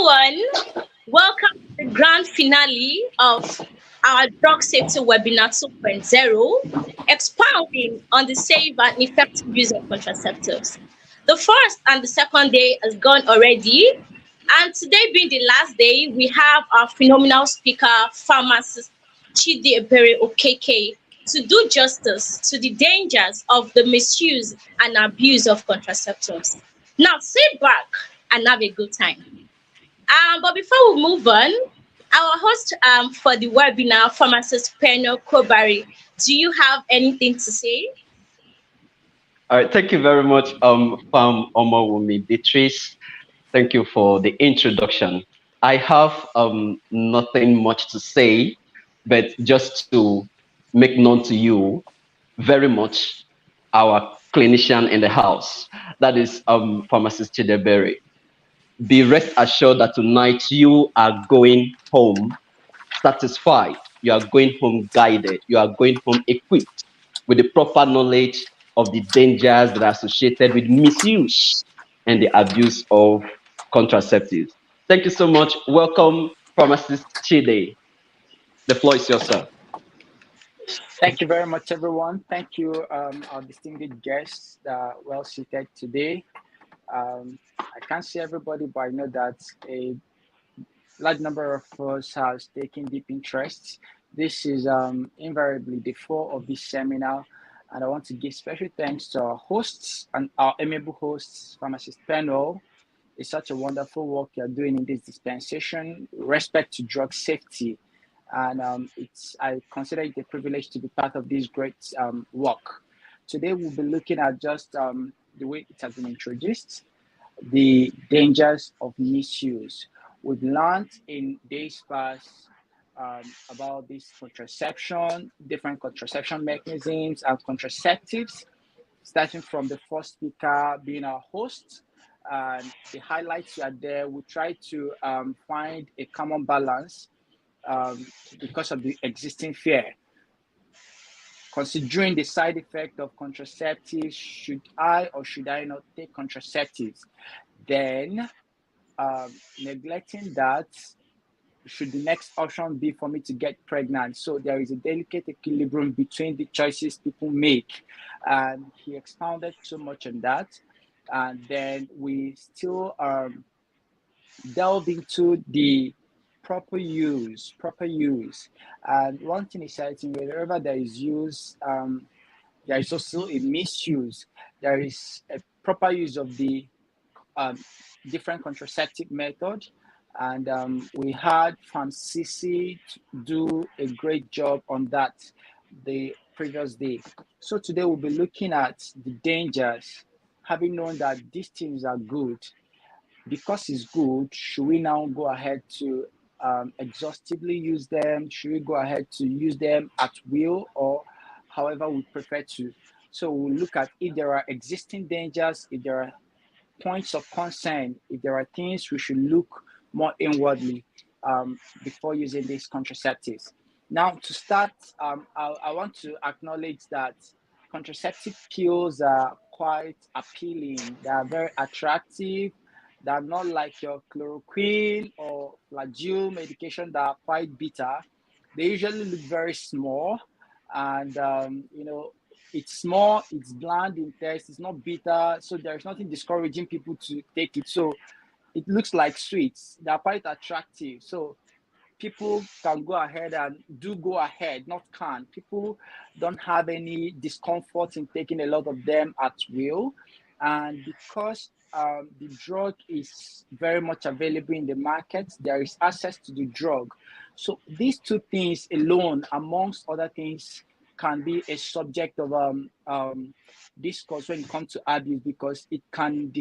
everyone. Welcome to the grand finale of our drug safety webinar 2.0, expounding on the safe and effective use of contraceptives. The first and the second day has gone already, and today being the last day, we have our phenomenal speaker, pharmacist Chidi Ebere Okeke, to do justice to the dangers of the misuse and abuse of contraceptives. Now, sit back and have a good time. But before we move on, our host for the webinar, pharmacist Peno Kobari, do you have anything to say? All right, thank you very much, Farm Omawumi Beatrice. Thank you for the introduction. I have nothing much to say, but just to make known to you very much our clinician in the house. That is pharmacist Chideberry. Be rest assured that tonight you are going home satisfied. You are going home guided. You are going home equipped with the proper knowledge of the dangers that are associated with misuse and the abuse of contraceptives. Thank you so much. Welcome, Pharmacist Chide. The floor is yours, sir. Thank you very much, everyone. Thank you, our distinguished guests that are well seated today. I can't see everybody, but I know that a large number of us has taken deep interest. This is invariably the floor of this seminar, and I want to give special thanks to our hosts and our amiable hosts, Pharmacist Panel. It's such a wonderful work you're doing in this dispensation, respect to drug safety. And I consider it a privilege to be part of this great work. Today, we'll be looking at just the way it has been introduced, the dangers of misuse. We've learned in days past about this contraception, different contraception mechanisms and contraceptives, starting from the first speaker being our host. And the highlights are there. We try to find a common balance because of the existing fear. Considering the side effect of contraceptives, should I or should I not take contraceptives? Then neglecting that, should the next option be for me to get pregnant? So there is a delicate equilibrium between the choices people make. And he expounded so much on that. And then we still delve into the proper use. And one thing is certain, wherever there is use, there is also a misuse. There is a proper use of the different contraceptive method. And we had Francisi do a great job on that the previous day. So today we'll be looking at the dangers, having known that these things are good. Because it's good, should we now go ahead to exhaustively use them? Should we go ahead to use them at will or however we prefer to? So we'll look at if there are existing dangers, if there are points of concern, if there are things we should look more inwardly before using these contraceptives. Now, to start, I want to acknowledge that contraceptive pills are quite appealing. They are very attractive. They're not like your chloroquine or flagyl medication that are quite bitter. They usually look very small, and it's small, it's bland in taste, it's not bitter, so there's nothing discouraging people to take it. So it looks like sweets. They're quite attractive. So people can go ahead and do go ahead, not can. People don't have any discomfort in taking a lot of them at will. And because the drug is very much available in the market, there is access to the drug. So these two things alone, amongst other things, can be a subject of discourse when it comes to abuse, because it can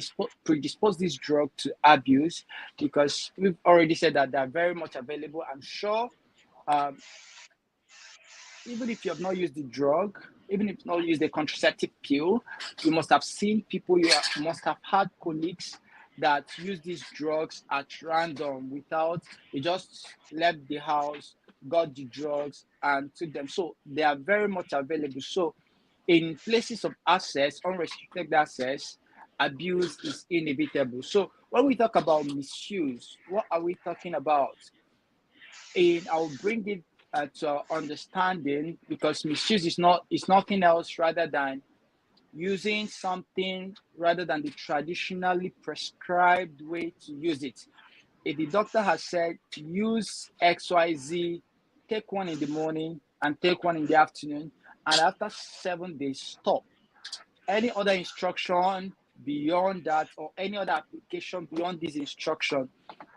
predispose this drug to abuse, because we've already said that they're very much available. I'm sure even if you have not used the drug, even if you've not used the contraceptive pill, you must have seen people, must have had colleagues that use these drugs at random without, they just left the house, got the drugs and took them. So they are very much available. So in places of access, unrestricted access, abuse is inevitable. So when we talk about misuse, what are we talking about? And I'll bring it to understanding, because misuse is nothing else rather than using something rather than the traditionally prescribed way to use it. If the doctor has said use XYZ, take one in the morning and take one in the afternoon, and after 7 days, stop. Any other instruction beyond that, or any other application beyond this instruction,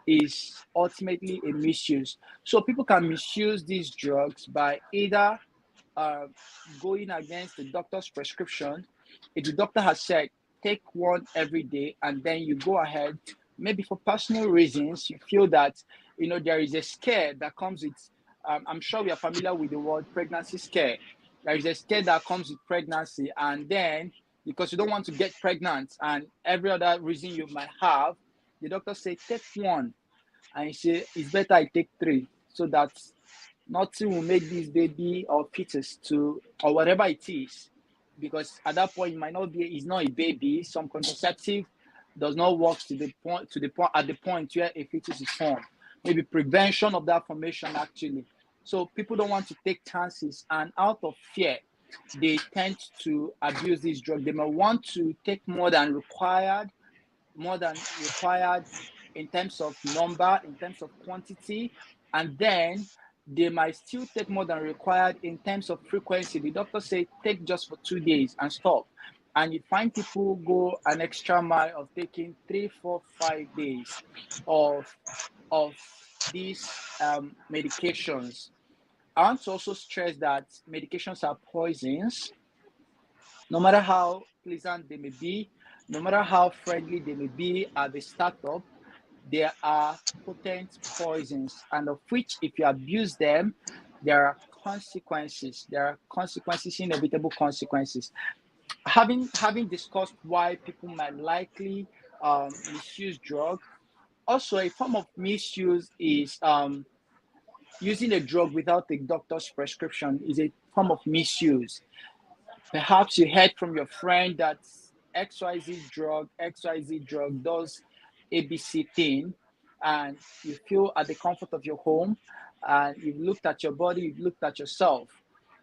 is ultimately a misuse. So people can misuse these drugs by either uh, going against the doctor's prescription. If the doctor has said take one every day, and then you go ahead, maybe for personal reasons, you feel that there is a scare that comes with. I'm sure we are familiar with the word pregnancy scare. There is a scare that comes with pregnancy, and then because you don't want to get pregnant and every other reason you might have, the doctor say take one, and you say it's better I take three, so that nothing will make this baby or fetus to, or whatever it is, because at that point it might not be, it's not a baby. Some contraceptive does not work to the point at the point where a fetus is formed. Maybe prevention of that formation actually. So people don't want to take chances, and out of fear, they tend to abuse this drug. They may want to take more than required in terms of number, in terms of quantity, and then they might still take more than required in terms of frequency. The doctor say take just for 2 days and stop. And you find people go an extra mile of taking 3, 4, 5 days of of these medications. I want to also stress that medications are poisons. No matter how pleasant they may be, no matter how friendly they may be at the startup, there are potent poisons, and of which, if you abuse them, there are consequences. There are consequences, inevitable consequences. Having discussed why people might likely misuse drug, also a form of misuse is using a drug without a doctor's prescription is a form of misuse. Perhaps you heard from your friend that XYZ drug does ABC thing, and you feel at the comfort of your home, and you've looked at your body, you've looked at yourself,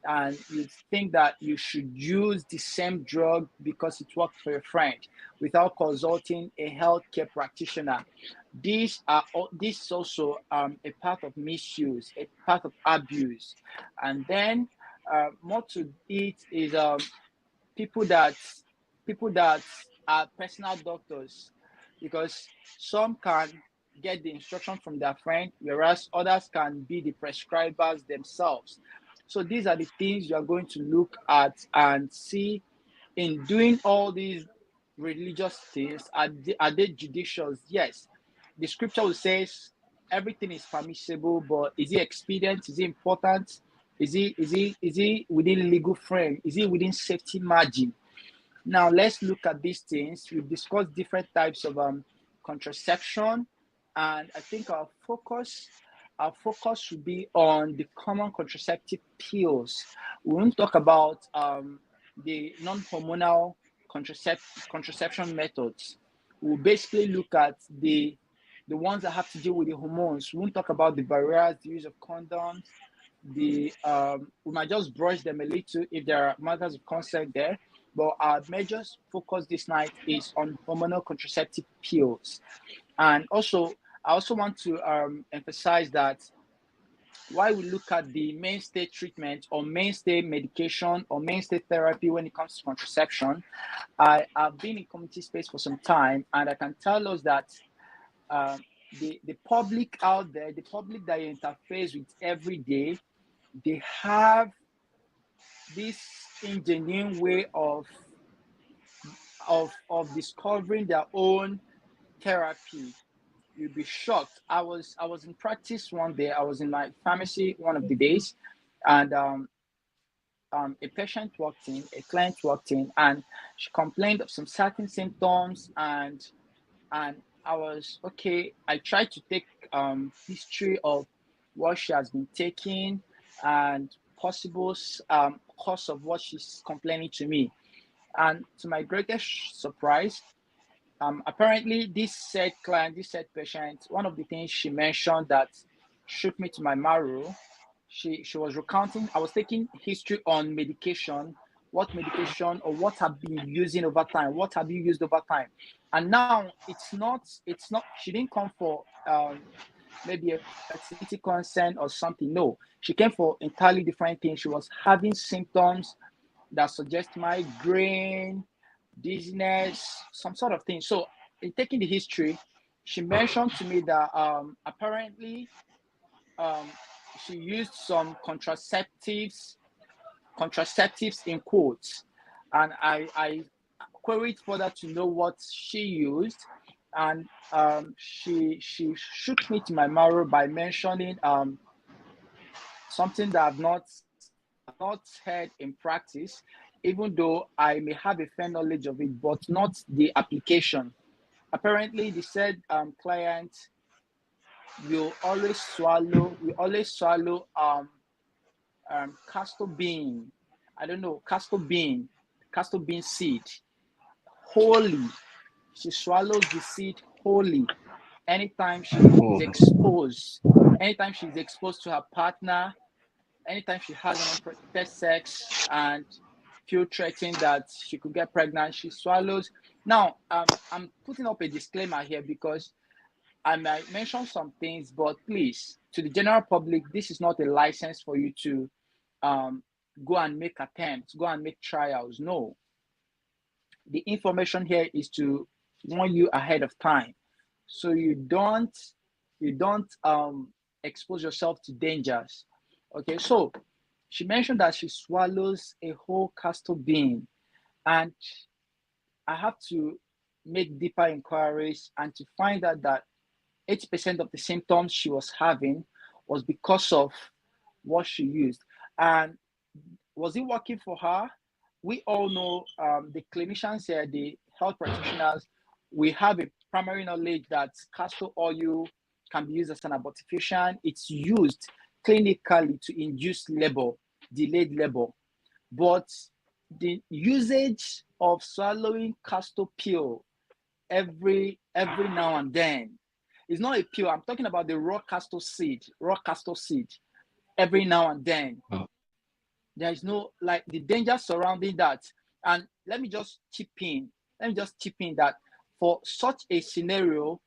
and you think that you should use the same drug because it worked for your friend without consulting a healthcare practitioner. This is also a part of misuse, a part of abuse. And then more to it is people that people that are personal doctors, because some can get the instruction from their friend, whereas others can be the prescribers themselves. So these are the things you are going to look at and see in doing all these religious things. Are they judicious? Yes. The scripture will say everything is permissible, but is it expedient? Is it important? Is it within legal frame? Is it within safety margin? Now let's look at these things. We've discussed different types of contraception, and I think our focus should be on the common contraceptive pills. We won't talk about the non-hormonal contraception methods. We'll basically look at the ones that have to do with the hormones. We won't talk about the barriers, the use of condoms. We might just brush them a little if there are matters of concern there. But our major focus this night is on hormonal contraceptive pills. And also, I also want to emphasize that while we look at the mainstay treatment or mainstay medication or mainstay therapy when it comes to contraception, I have been in community space for some time, and I can tell us that the public out there, the public that you interface with every day, they have this ingenuine way of discovering their own therapy. You'll be shocked. I was in practice one day. I was in my pharmacy one of the days, and a patient walked in, a client walked in, and she complained of some certain symptoms, and I was okay. I tried to take history of what she has been taking and possible cause of what she's complaining to me. And to my greatest surprise, Apparently, this said client, this said patient, one of the things she mentioned that shook me to my marrow, she was recounting. I was taking history on medication, what medication or what have been using over time, what have you used over time, and now it's not. She didn't come for maybe a fertility concern or something. No, she came for entirely different things. She was having symptoms that suggest migraine, dizziness, some sort of thing. So, in taking the history, she mentioned to me that apparently she used some contraceptives in quotes, and I queried further to know what she used, and she shook me to my marrow by mentioning something that I've not heard in practice, even though I may have a fair knowledge of it, but not the application. Apparently, the said client will always swallow castor bean. I don't know, castor bean seed wholly. She swallows the seed wholly anytime she is Oh, exposed. Anytime she's exposed to her partner, anytime she has an unprotected sex and feel threatened that she could get pregnant, she swallows. Now, I'm putting up a disclaimer here because I might mention some things, but please, to the general public, this is not a license for you to um, go and make attempts, go and make trials. No, the information here is to warn you ahead of time, so you don't expose yourself to dangers. Okay, so she mentioned that she swallows a whole castor bean, and I have to make deeper inquiries and to find out that 80% of the symptoms she was having was because of what she used. And was it working for her? We all know the clinicians here, the health practitioners, we have a primary knowledge that castor oil can be used as an abortifacient. It's used clinically to induce labor, delayed labor. But the usage of swallowing castor pill every now and then, it's not a pill. I'm talking about the raw castor seed every now and then. oh, There is no, like, the danger surrounding that. And let me just chip in that for such a scenario,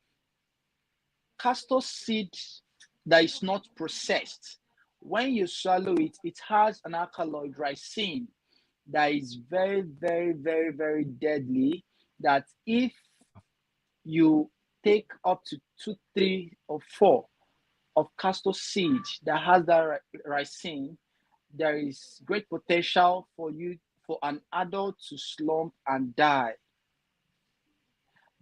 castor seed that is not processed, when you swallow it, it has an alkaloid ricin that is very, very, very, very deadly. That if you take up to 2, 3, or 4 of castor seed that has that ricin, there is great potential for an adult to slump and die.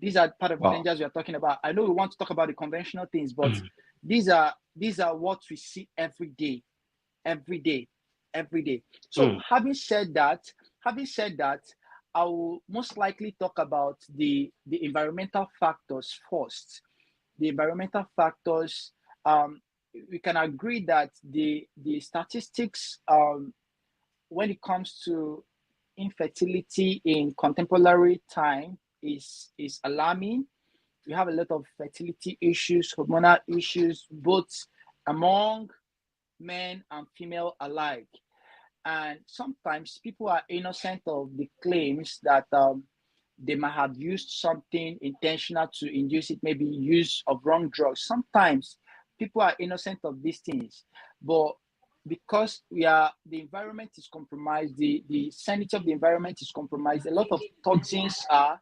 These are part of the wow. dangers we are talking about. I know we want to talk about the conventional things, but these are what we see every day, every day, every day. So Mm, having said that, I will most likely talk about the environmental factors first. The environmental factors, we can agree that the statistics when it comes to infertility in contemporary time is alarming. We have a lot of fertility issues, hormonal issues, both among men and female alike. And sometimes people are innocent of the claims that they might have used something intentional to induce it, maybe use of wrong drugs. Sometimes people are innocent of these things, but because the environment is compromised, the sanity of the environment is compromised, a lot of toxins are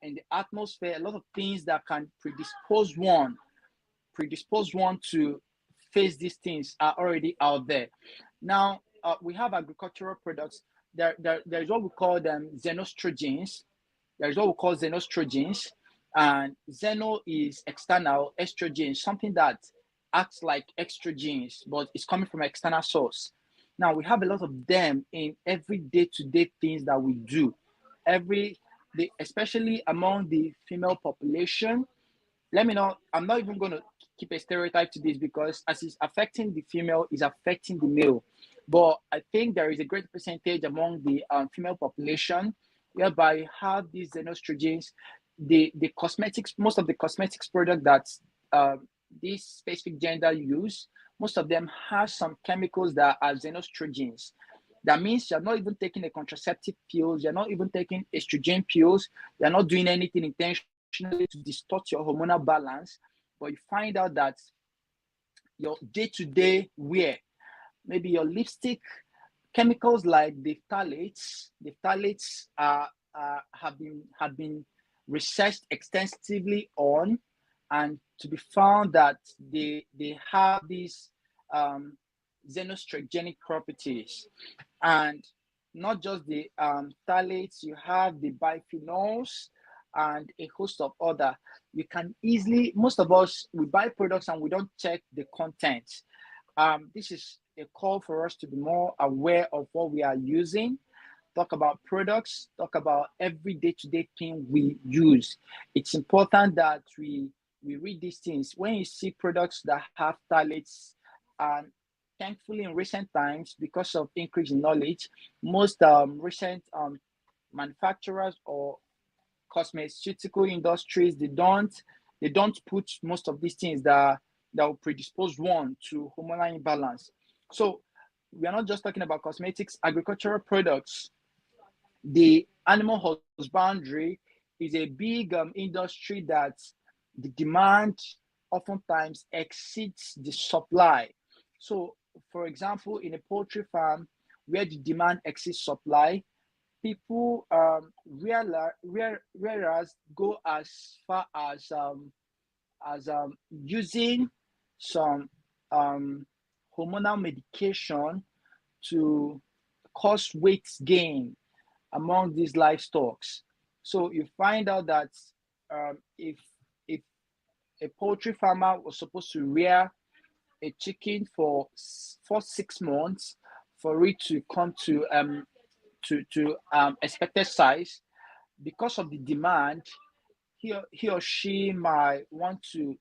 in the atmosphere, a lot of things that can predispose one to face these things are already out there. Now, we have agricultural products. There's what we call them xenostrogens. There's what we call xenostrogens, and xeno is external, estrogen, something that acts like estrogens, but it's coming from an external source. Now, we have a lot of them in every day-to-day things that we do. Every especially among the female population. Let me know. I'm not even going to keep a stereotype to this because as it's affecting the female, it's affecting the male. But I think there is a great percentage among the female population whereby you have these xenostrogens. the cosmetics, most of the cosmetics product that this specific gender use, most of them have some chemicals that are xenostrogens. That means you're not even taking a contraceptive pills, you're not even taking estrogen pills, you're not doing anything intentionally to distort your hormonal balance, but you find out that your day-to-day wear, maybe your lipstick, chemicals like the phthalates have been researched extensively on, and to be found that they have these xenostrogenic properties. And not just the phthalates, you have the biphenyls and a host of other. You can easily, most of us, we buy products and we don't check the content. This is a call for us to be more aware of what we are using, talk about products, talk about every day-to-day thing we use. It's important that we read these things. When you see products that have phthalates, and thankfully in recent times, because of increase in knowledge, most recent manufacturers or cosmeceutical industries, they don't put most of these things that will predispose one to hormonal imbalance. So we are not just talking about cosmetics, agricultural products. The animal husbandry is a big industry that the demand oftentimes exceeds the supply. So, for example, in a poultry farm where the demand exceeds supply, people whereas go as far as using some hormonal medication to cause weight gain among these livestock. So you find out that if a poultry farmer was supposed to rear a chicken for 6 months for it to come to expected size, because of the demand, he or she might want to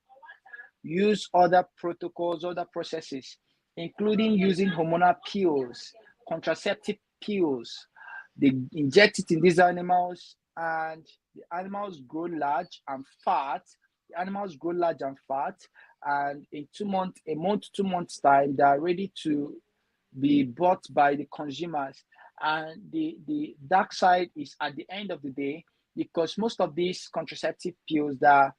use other protocols, other processes, including using hormonal pills, contraceptive pills. They inject it in these animals, and the animals grow large and fat. The animals grow large and fat, and in a month, 2 months time, they are ready to be bought by the consumers. And the dark side is at the end of the day, because most of these contraceptive pills that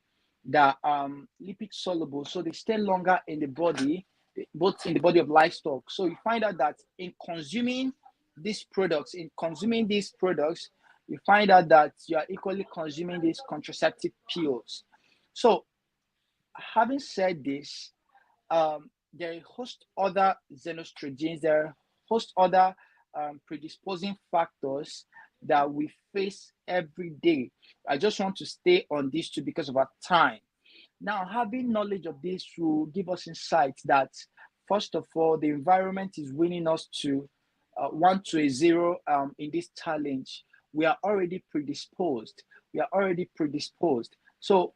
lipid soluble, so they stay longer in the body, both in the body of livestock. So you find out that in consuming these products, you find out that you are equally consuming these contraceptive pills. So having said this, there are a host other xenostrogens, there are a host other predisposing factors that we face every day. I just want to stay on these two because of our time. Now, having knowledge of this will give us insight that, first of all, the environment is winning us to 1 to 0 in this challenge. We are already predisposed. So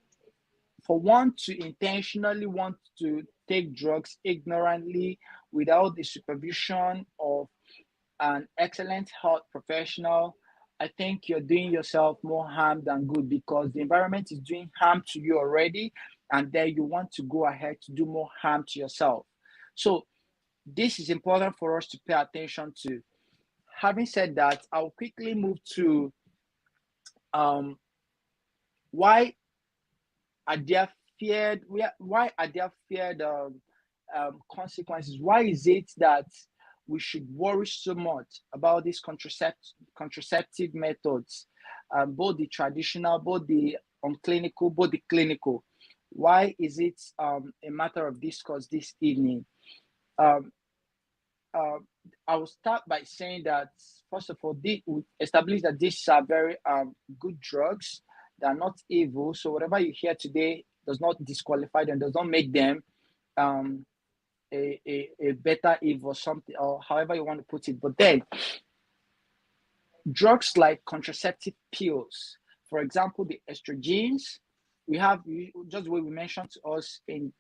for one to intentionally want to take drugs ignorantly without the supervision of an excellent health professional, I think you're doing yourself more harm than good, because the environment is doing harm to you already, and then you want to go ahead to do more harm to yourself. So this is important for us to pay attention to. Having said that, I'll quickly move to why are there feared consequences? Why is it that we should worry so much about these contraceptive methods, both the traditional, both the unclinical, both the clinical? Why is it a matter of discourse this evening? I will start by saying that, first of all, we establish that these are very good drugs. They are not evil. So whatever you hear today does not disqualify them, does not make them a better evil or something, or however you want to put it. But then, drugs like contraceptive pills, for example, the estrogens, we have, just the way we mentioned to us in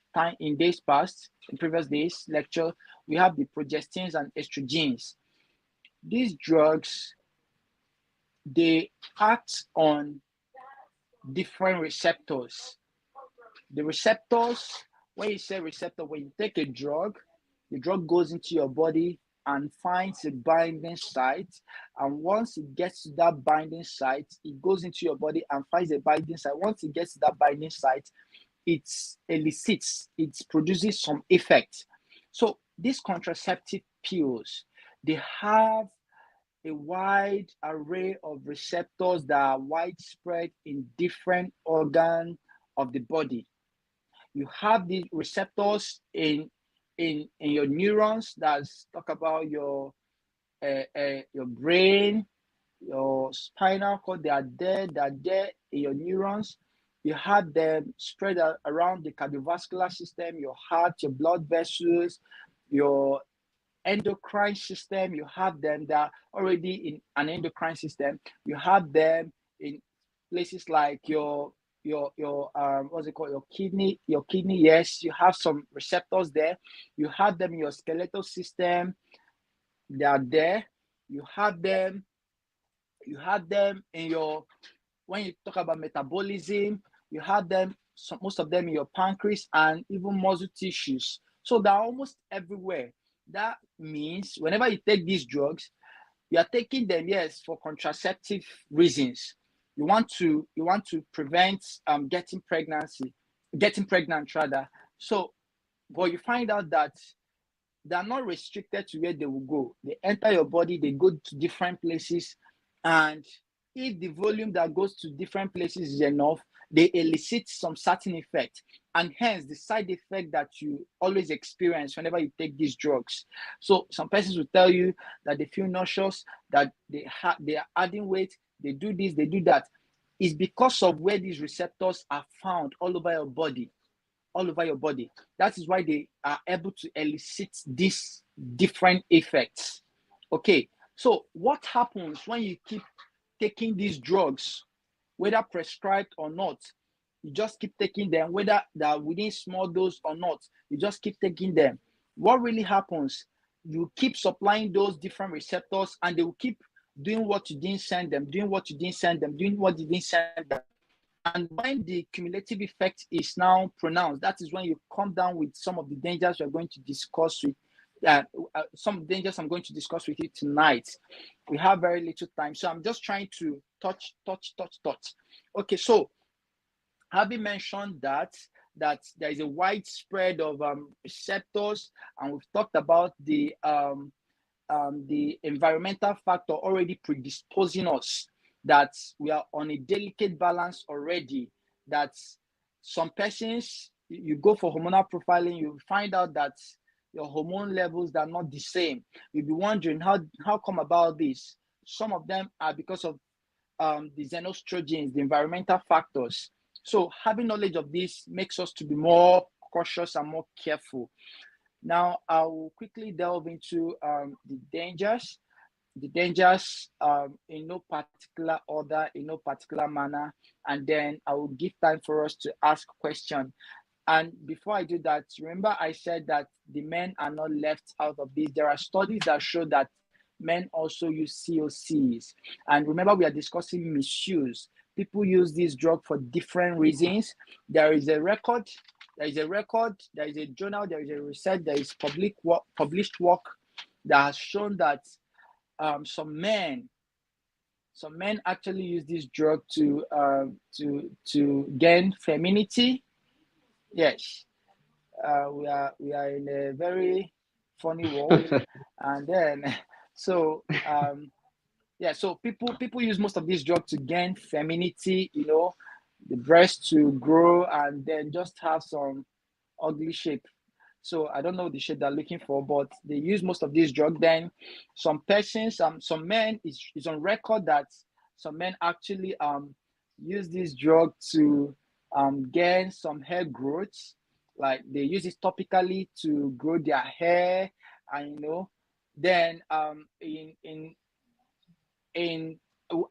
days past, in previous days lecture, we have the progestins and estrogens. These drugs, they act on different receptors. The receptors, when you say receptor, when you take a drug, the drug goes into your body and finds a binding site. And once it gets to that binding site, it goes into your body and finds a binding site. Once it gets to that binding site, it elicits, it produces some effect. So these contraceptive pills, they have a wide array of receptors that are widespread in different organs of the body. You have these receptors in your neurons. That's talk about your brain, your spinal cord. They're there in your neurons. You have them spread around the cardiovascular system, your heart, your blood vessels, your endocrine system. You have them that are already in an endocrine system. You have them in places like your what's it called, your kidney. Yes, you have some receptors there. You have them in your skeletal system. They are there. You have them in your, when you talk about metabolism, you have them, most of them in your pancreas and even muscle tissues. So they're almost everywhere. That means whenever you take these drugs, you are taking them, yes, for contraceptive reasons. You want to prevent getting pregnant rather. So, but you find out that they are not restricted to where they will go. They enter your body, they go to different places, and if the volume that goes to different places is enough, they elicit some certain effect, and hence the side effect that you always experience whenever you take these drugs. So some persons will tell you that they feel nauseous, that they are adding weight, they do this, they do that. It's because of where these receptors are found all over your body, all over your body. That is why they are able to elicit these different effects. Okay, so what happens when you keep taking these drugs, whether prescribed or not? You just keep taking them, whether they're within small dose or not, you just keep taking them. What really happens? You keep supplying those different receptors, and they will keep doing what you didn't send them, doing what you didn't send them, doing what you didn't send them. And when the cumulative effect is now pronounced, that is when you come down with some of the dangers we're going to discuss with some dangers I'm going to discuss with you tonight. We have very little time, so I'm just trying to touch. Okay, so having mentioned that there is a widespread of receptors, and we've talked about the environmental factor already predisposing us, that we are on a delicate balance already, that some persons, you go for hormonal profiling, you find out that your hormone levels are not the same. You'll be wondering how come about this. Some of them are because of the xenostrogens, the environmental factors. So having knowledge of this makes us to be more cautious and more careful. Now, I will quickly delve into the dangers. In no particular order, in no particular manner, and then I will give time for us to ask questions. And before I do that, remember I said that the men are not left out of this. There are studies that show that men also use COCs. And remember, we are discussing misuse. People use this drug for different reasons. There is a record, there is a journal, there is a research, there is published work that has shown that some men actually use this drug to gain femininity. Yes, we are in a very funny world, and then so so people use most of these drugs to gain femininity. The breast to grow, and then just have some ugly shape. So I don't know the shape they're looking for, but they use most of these drugs. Then some persons, some men, is on record that some men actually use this drug to gain some hair growth. Like they use it topically to grow their hair, and then in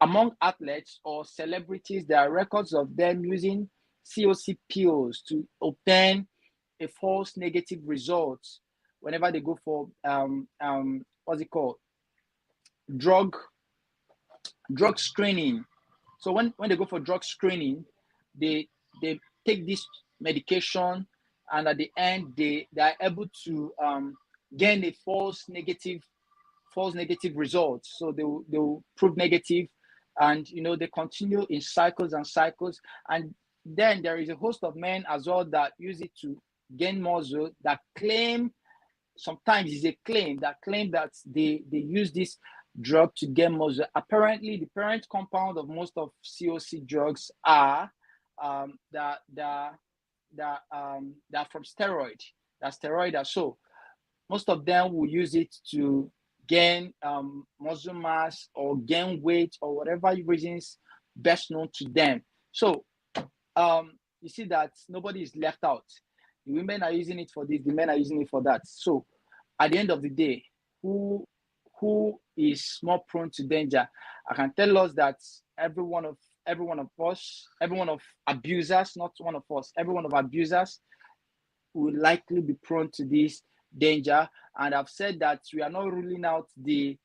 among athletes or celebrities, there are records of them using COC pills to obtain a false negative result whenever they go for what's it called, drug screening. So when they go for drug screening, they take this medication, and at the end they are able to gain a false negative results. So they will prove negative, and they continue in cycles and cycles. And then there is a host of men as well that use it to gain muscle, that claim, sometimes it's a claim that they use this drug to gain muscle. Apparently, the parent compound of most of COC drugs are that from steroid. That steroid are so. Most of them will use it to gain muscle mass or gain weight or whatever reasons best known to them. So you see that nobody is left out. The women are using it for this, the men are using it for that. So at the end of the day, who is more prone to danger? I can tell us that every one of us, every one of abusers, not one of us, every one of abusers will likely be prone to this danger. And I've said that we are not ruling out the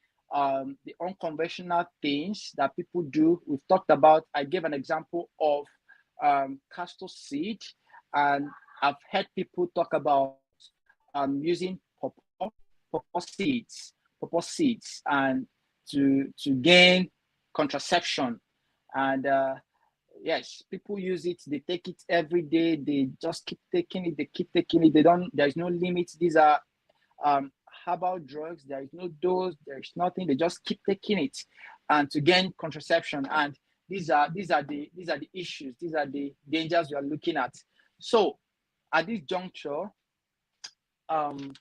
unconventional things that people do. We've talked about, I gave an example of castor seed, and I've heard people talk about using pawpaw seeds, and to gain contraception. And yes, people use it, they take it every day, they just keep taking it, there's no limit. These are herbal drugs, there is no dose, there's nothing, they just keep taking it and to gain contraception. And these are the issues, these are the dangers we are looking at. So at this juncture, I'm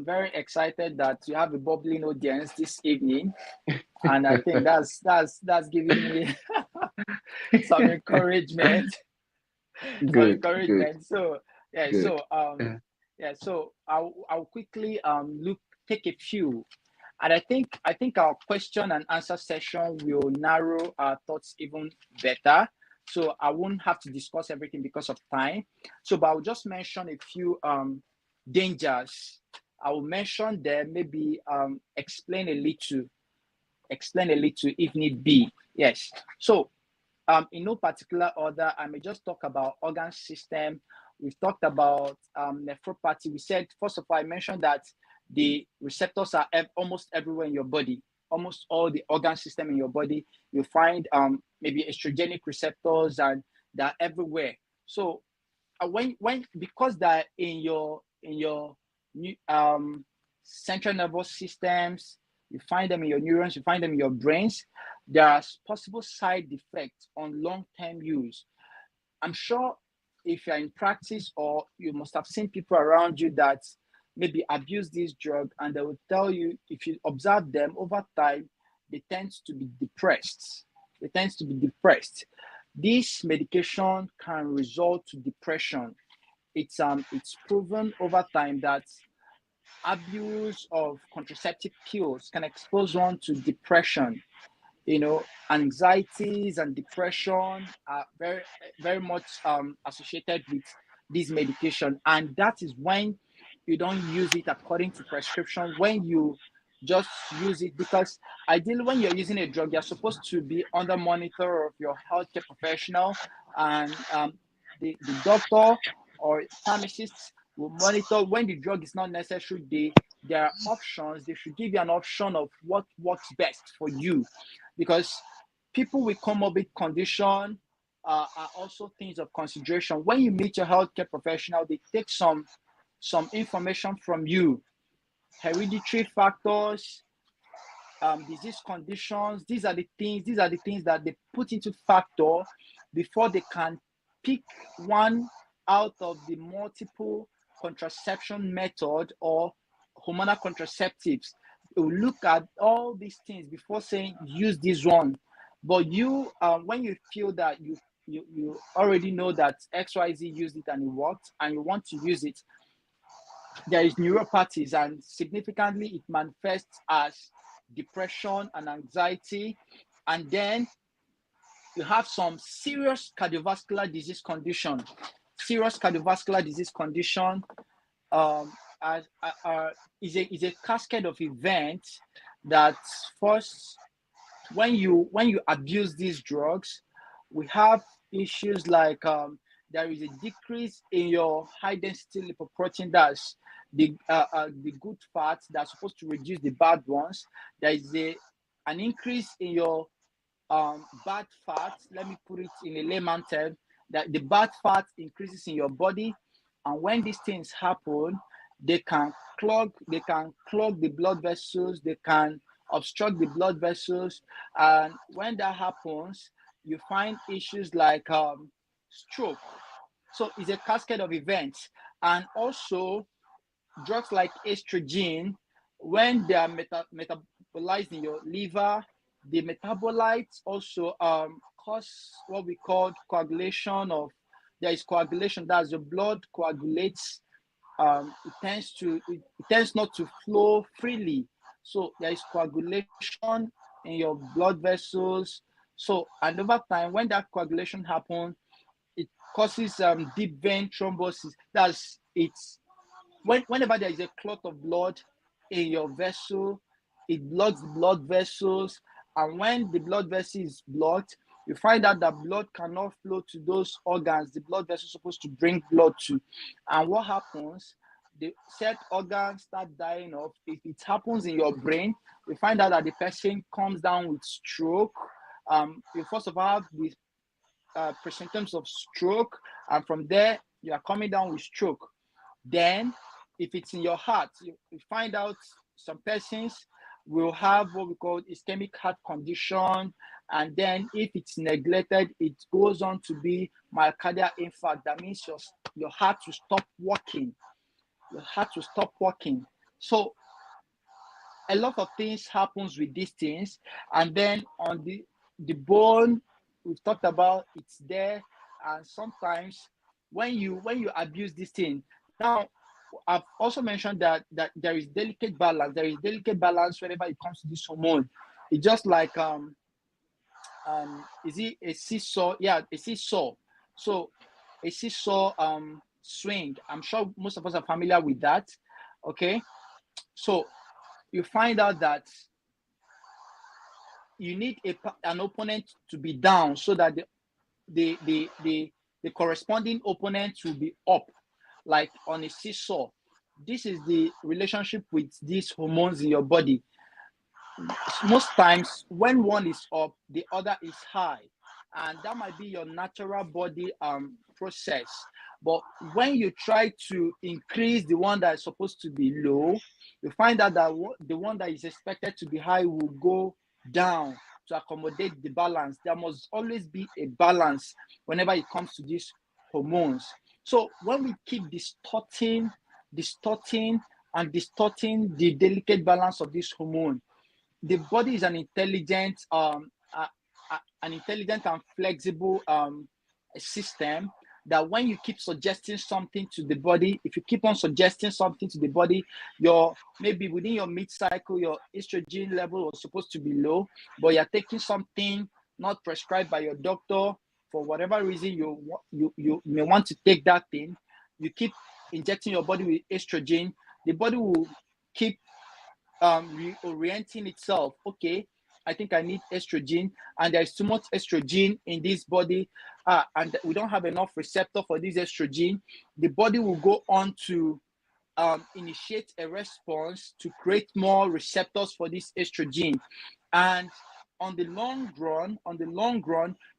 very excited that you have a bubbling audience this evening, and I think that's giving me some encouragement. Good, good, So yeah, good. so I'll quickly take a few, and I think our question and answer session will narrow our thoughts even better. So I won't have to discuss everything because of time. So, but I'll just mention a few dangers. I will mention them, maybe explain a little if need be. Yes. So in no particular order, I may just talk about organ system. We've talked about nephropathy. We said, first of all, I mentioned that the receptors are almost everywhere in your body. Almost all the organ system in your body, you find maybe estrogenic receptors, and they're everywhere. So when because they're in your central nervous systems, you find them in your neurons, you find them in your brains, there are possible side effects on long-term use. I'm sure if you're in practice, or you must have seen people around you that maybe abuse this drug, and they will tell you, if you observe them over time, they tend to be depressed. This medication can result to depression. It's proven over time that abuse of contraceptive pills can expose one to depression. Anxieties and depression are very, very much associated with this medication. And that is when you don't use it according to prescription, when you just use it, because ideally when you're using a drug, you're supposed to be under monitor of your healthcare professional, and the doctor or pharmacists will monitor. When the drug is not necessary, there are options. They should give you an option of what works best for you, because people with comorbid condition are also things of consideration. When you meet your healthcare professional, they take some information from you: hereditary factors, disease conditions. These are the things that they put into factor before they can pick one out of the multiple contraception method or hormonal contraceptives. They will look at all these things before saying use this one. But you, when you feel that you already know that XYZ used it and it worked, and you want to use it, there is neuropathies, and significantly it manifests as depression and anxiety. And then you have some serious cardiovascular disease condition. Is a cascade of events that first, when you abuse these drugs, We have issues like there is a decrease in your high density lipoprotein, that's the good fats that's supposed to reduce the bad ones. There is an increase in your bad fats. Let me put it in a layman term, that the bad fat increases in your body, and when these things happen, they can clog the blood vessels, they can obstruct the blood vessels, and when that happens, you find issues like stroke. So it's a cascade of events. And also drugs like estrogen, when they are metabolized in your liver, the metabolites also cause what we call coagulation of, there is coagulation, that's the blood coagulates. It tends not to flow freely. So there is coagulation in your blood vessels. So, and over time, when that coagulation happens, it causes deep vein thrombosis. That's it's whenever there is a clot of blood in your vessel, it blocks the blood vessels. And when the blood vessel is blocked, you find out that blood cannot flow to those organs the blood vessel is supposed to bring blood to. And what happens? The said organs start dying off. If it happens in your brain, we find out that the person comes down with stroke. You first of all have the symptoms of stroke, and from there you are coming down with stroke. Then, if it's in your heart, you find out some persons will have what we call ischemic heart condition. And then, if it's neglected, it goes on to be myocardial infarct. That means your heart will stop working. Your heart will stop working. So, a lot of things happens with these things. And then on the bone, we've talked about, it's there. And sometimes when you abuse this thing, now I've also mentioned that there is delicate balance. There is delicate balance whenever it comes to this hormone. It's just like is it a seesaw? Yeah, a seesaw. So a seesaw swing. I'm sure most of us are familiar with that. Okay. So you find out that you need an opponent to be down so that the corresponding opponent will be up, like on a seesaw. This is the relationship with these hormones in your body. Most times when one is up, the other is high, and that might be your natural body process. But when you try to increase the one that is supposed to be low, you find out that the one that is expected to be high will go down to accommodate the balance. There must always be a balance whenever it comes to these hormones. So when we keep distorting and distorting the delicate balance of this hormone, the body is an intelligent and flexible system, that when you keep suggesting something to the body, if you keep on suggesting something to the body, maybe within your mid-cycle, your estrogen level was supposed to be low, but you're taking something not prescribed by your doctor. For whatever reason, you may want to take that thing. You keep injecting your body with estrogen, the body will keep reorienting itself. Okay, I think I need estrogen, and there's too much estrogen in this body, and we don't have enough receptor for this estrogen. The body will go on to initiate a response to create more receptors for this estrogen. And on the long run,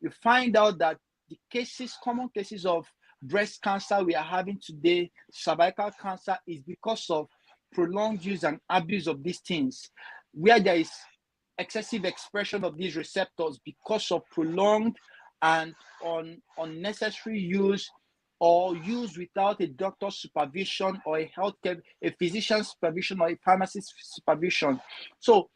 you find out that the common cases of breast cancer we are having today, cervical cancer, is because of prolonged use and abuse of these things, where there is excessive expression of these receptors because of prolonged and unnecessary use, or use without a doctor's supervision, or a physician's supervision, or a pharmacist's supervision. So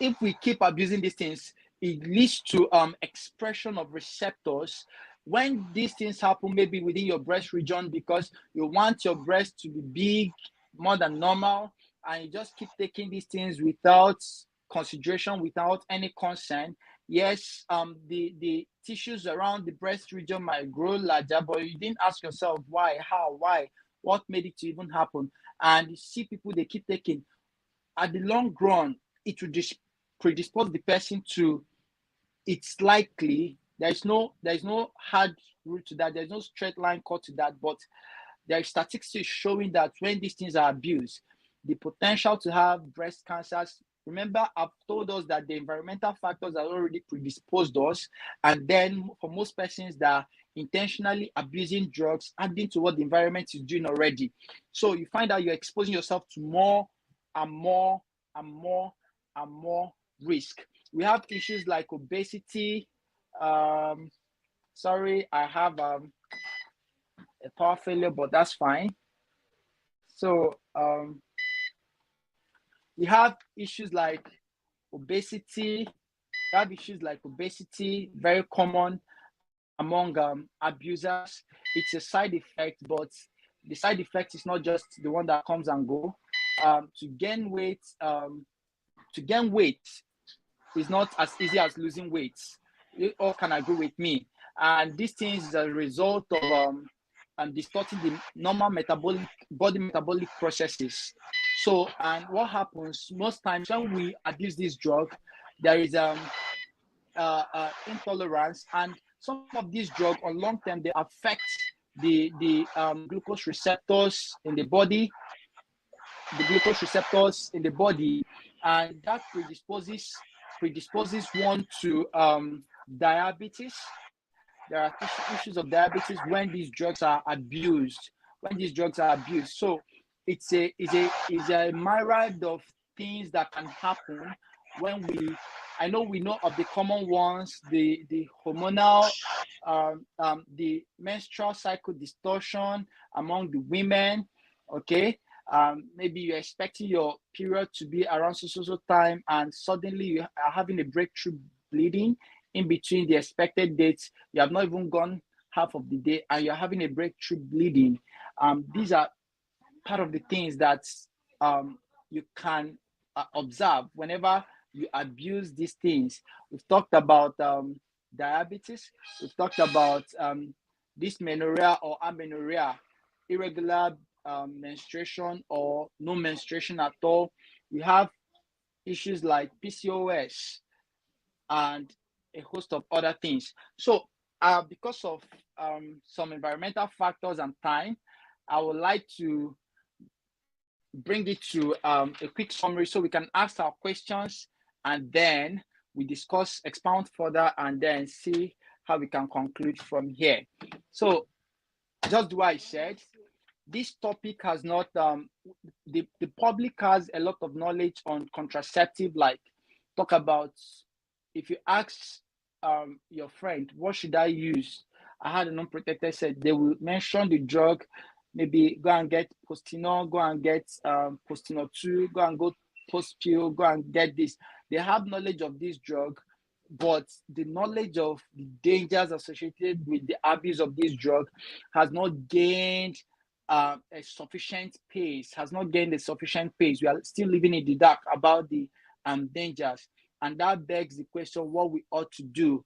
if we keep abusing these things, it leads to expression of receptors. When these things happen, maybe within your breast region, because you want your breast to be big, more than normal, and you just keep taking these things without consideration, without any consent, yes, the tissues around the breast region might grow larger, but you didn't ask yourself why, how, why, what made it to even happen. And you see people, they keep taking. At the long run, it will just predispose the person to, it's likely There is no hard rule to that. There's no straight line cut to that. But there is statistics showing that when these things are abused, the potential to have breast cancers. Remember, I've told us that the environmental factors are already predisposed us, and then for most persons that are intentionally abusing drugs, adding to what the environment is doing already. So you find out you're exposing yourself to more and more and more and more risk. We have issues like obesity. Um, Sorry, I have a power failure, but that's fine. So we have issues like obesity. We have issues like obesity, very common among abusers. It's a side effect, but the side effect is not just the one that comes and go. To gain weight, is not as easy as losing weight. You all can agree with me. And these things is a result of distorting the normal body metabolic processes. So, and what happens most times when we abuse this drug, there is intolerance, and some of these drugs on long term they affect the glucose receptors in the body, and that predisposes one to diabetes. There are issues of diabetes when these drugs are abused. So it's a myriad of things that can happen when I know we know of the common ones, the hormonal, the menstrual cycle distortion among the women. Okay, maybe you're expecting your period to be around so time, and suddenly you are having a breakthrough bleeding in between the expected dates. You have not even gone half of the day, and you're having a breakthrough bleeding. These are part of the things that you can observe whenever you abuse these things. We've talked about diabetes. We've talked about dysmenorrhea or amenorrhea, irregular menstruation or no menstruation at all. We have issues like PCOS and a host of other things. So because of some environmental factors and time, I would like to bring it to a quick summary so we can ask our questions, and then we discuss, expound further, and then see how we can conclude from here. So just do I said, this topic has not the public has a lot of knowledge on contraceptive, like talk about, if you ask your friend what should I use, I had an unprotected said, they will mention the drug, maybe go and get Postinor, go and get Postinor 2, go and go post pill, go and get this. They have knowledge of this drug, but the knowledge of the dangers associated with the abuse of this drug has not gained a sufficient pace, We are still living in the dark about the dangers. And that begs the question, what we ought to do.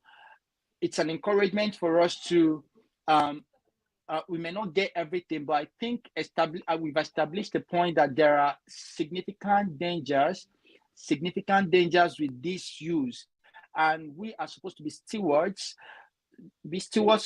It's an encouragement for us to, we may not get everything, but I think we've established the point that there are significant dangers with this use. And we are supposed to be stewards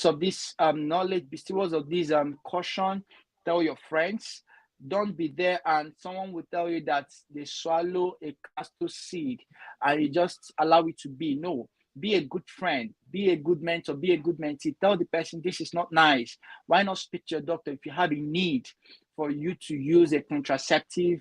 of this knowledge, be stewards of this caution. Tell your friends. Don't be there and someone will tell you that they swallow a castor seed and you just allow it to be. No, be a good friend, be a good mentor, be a good mentee. Tell the person this is not nice. Why not speak to your doctor if you have a need for you to use a contraceptive,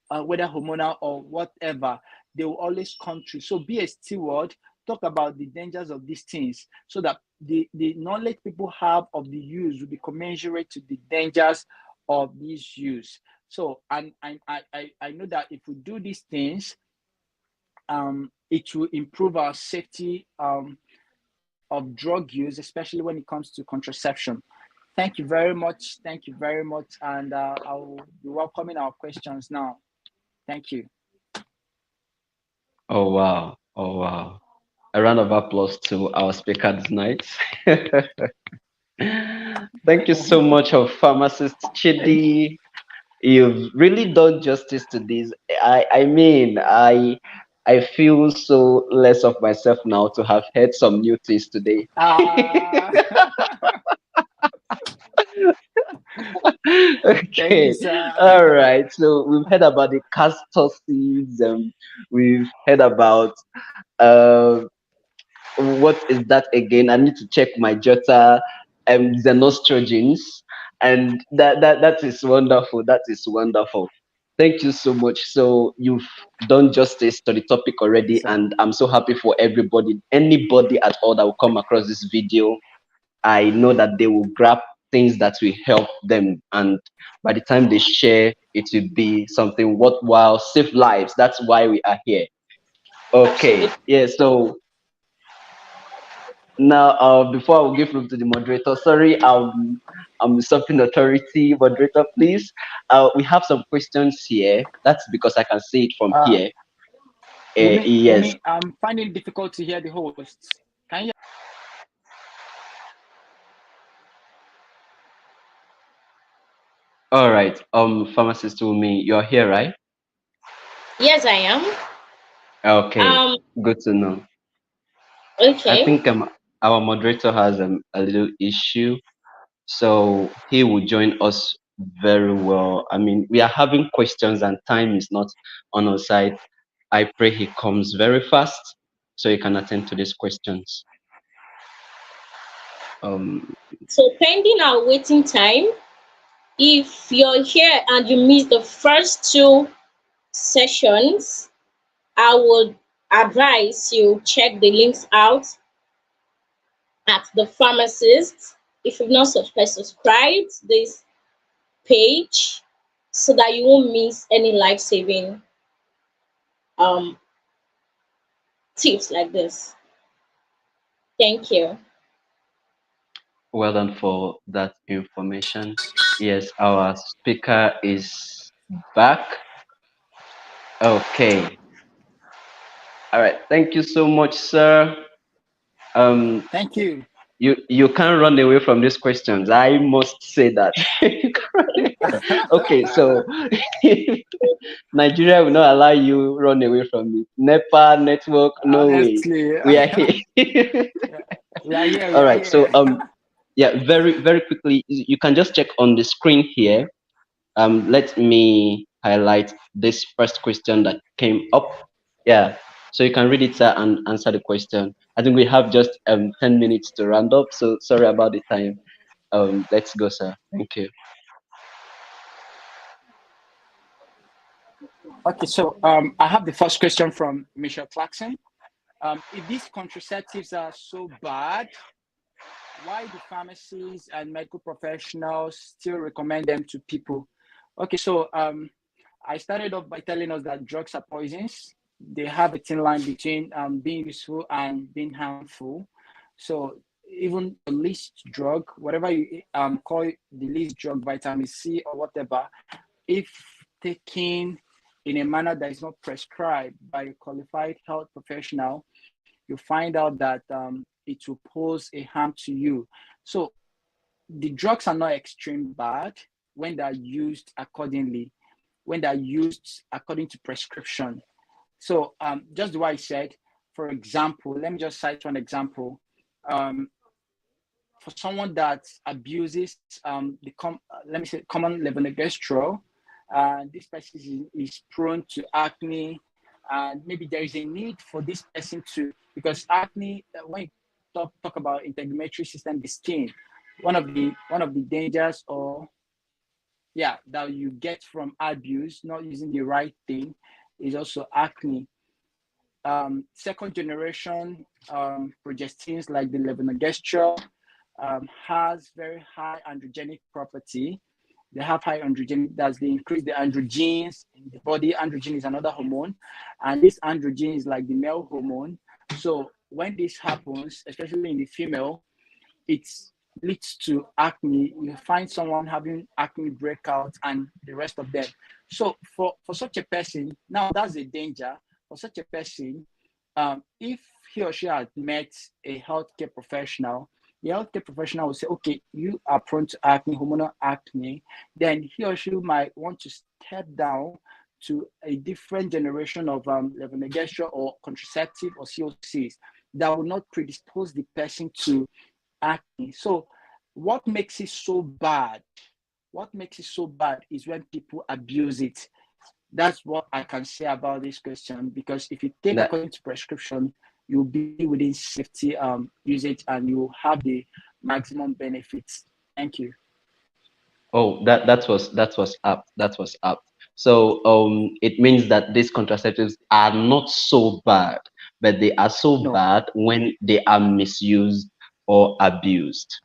whether hormonal or whatever? They will always come through. So be a steward. Talk about the dangers of these things so that the knowledge people have of the use will be commensurate to the dangers of this use. So, and I know that if we do these things, it will improve our safety of drug use, especially when it comes to contraception. Thank you very much. And I'll be welcoming our questions now. Thank you. Oh wow. Oh wow. A round of applause to our speaker tonight. Thank you so much, of pharmacist Chidi. You've really done justice to this. I mean, I feel so less of myself now to have heard some new things today. Ah, thank you, Okay, sir. all right. So we've heard about the castor seeds, we've heard about uh, what is that again? I need to check my jota. Xenostrogens, and that is wonderful. That is wonderful. Thank you so much. So you've done justice to the topic Thank you, already, sir. and I'm so happy for everybody, anybody at all that will come across this video. I know that they will grab things that will help them, and by the time they share, it will be something worthwhile, save lives. That's why we are here. Okay, Absolutely. yeah. So now, before I will give room to the moderator, sorry, I'm something authority moderator, please. We have some questions here. That's because I can see it from Uh, here. Yes. Wumi, I'm finding it difficult to hear the hosts. Can you? All right. Pharmacist Umi, you're here, right? Yes, I am. Okay. Um, Good to know. I okay. think our moderator has a little issue, so he will join us very well. I mean, we are having questions, and time is not on our side. I pray he comes very fast so he can attend to these questions. Um, So pending our waiting time, if you're here and you missed the first two sessions, I would advise you check the links out at the pharmacist. If you've not subscribed to this page so that you won't miss any life-saving um tips like this. Thank you. well done for that information. Yes, our speaker is back. Okay. All right. Thank you so much, sir. Um, Thank you. you can't run away from these questions. I must say that. You can't run away. Okay, so Nigeria will not allow you run away from it. NEPA network, no way. Honestly, We are here. yeah, we are here. We All are right. So here. yeah, very quickly, you can just check on the screen here. Let me highlight this first question that came up. Yeah. So you can read it, sir, and answer the question. I think we have just 10 minutes to round up. So sorry about the time. Let's go, sir. Thank you. Okay, so I have the first question from Michelle Clarkson. If these contraceptives are so bad, why do pharmacies and medical professionals still recommend them to people? Okay, so I started off by telling us that drugs are poisons. They have a thin line between being useful and being harmful. So even the least drug, whatever you call it, the least drug, vitamin C or whatever, if taken in a manner that is not prescribed by a qualified health professional, you find out that it will pose a harm to you. So the drugs are not extreme bad when they're used accordingly, when they're used according to prescription. So just the way I said, for example, let me just cite one example. Um, for someone that abuses let me say common levonorgestrel, and this person is prone to acne, and maybe there is a need for this person to, because acne, when you talk about integumentary system, the skin, one of the dangers, or yeah, that you get from abuse, not using the right thing, is also acne. Second generation progestins like the levonorgestrel has very high androgenic property. They have high androgen, that's they increase the androgens in the body. Androgen is another hormone, and this androgen is like the male hormone. So when this happens, especially in the female, it leads to acne. You find someone having acne breakout and the rest of them. So for such a person, now that's a danger. For such a person, if he or she has met a healthcare professional, the healthcare professional will say, okay, you are prone to acne, hormonal acne. Then he or she might want to step down to a different generation of levonorgestrel or contraceptive or COCs that will not predispose the person to acne. So, what makes it so bad? What makes it so bad is when people abuse it. That's what I can say about this question, because if you take That according to prescription, you'll be within safety usage and you have the maximum benefits. Thank you. Oh, that was apt. That was apt. So it means that these contraceptives are not so bad, but they are so No. bad when they are misused or abused.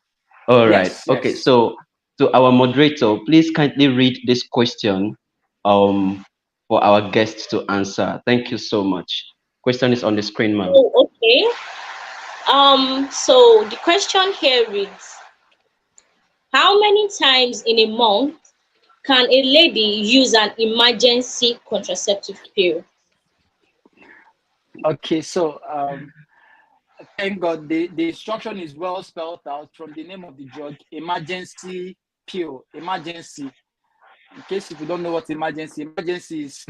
All right. Yes, Okay. yes. So to our moderator, please kindly read this question um for our guests to answer. Thank you so much. Question is on the screen, ma'am. Oh, okay. So the question here reads, how many times in a month can a lady use an emergency contraceptive pill? Okay, so thank God the instruction is well spelled out from the name of the drug, emergency pill, emergency. In case if you don't know what emergency is,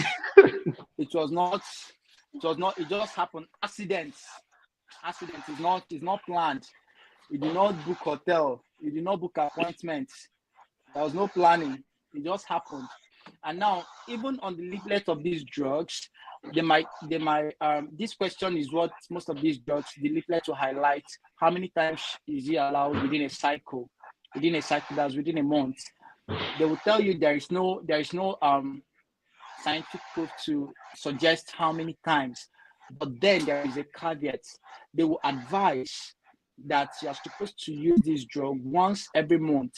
it was not, it just happened. Accident is not planned. You did not book hotel, you did not book appointments. There was no planning. It just happened. And now, even on the leaflet of these drugs, this question is what most of these drugs, the leaflet will highlight how many times is he allowed within a cycle, that's within a month. They will tell you there is no scientific proof to suggest how many times, but then there is a caveat. They will advise that you are supposed to use this drug once every month.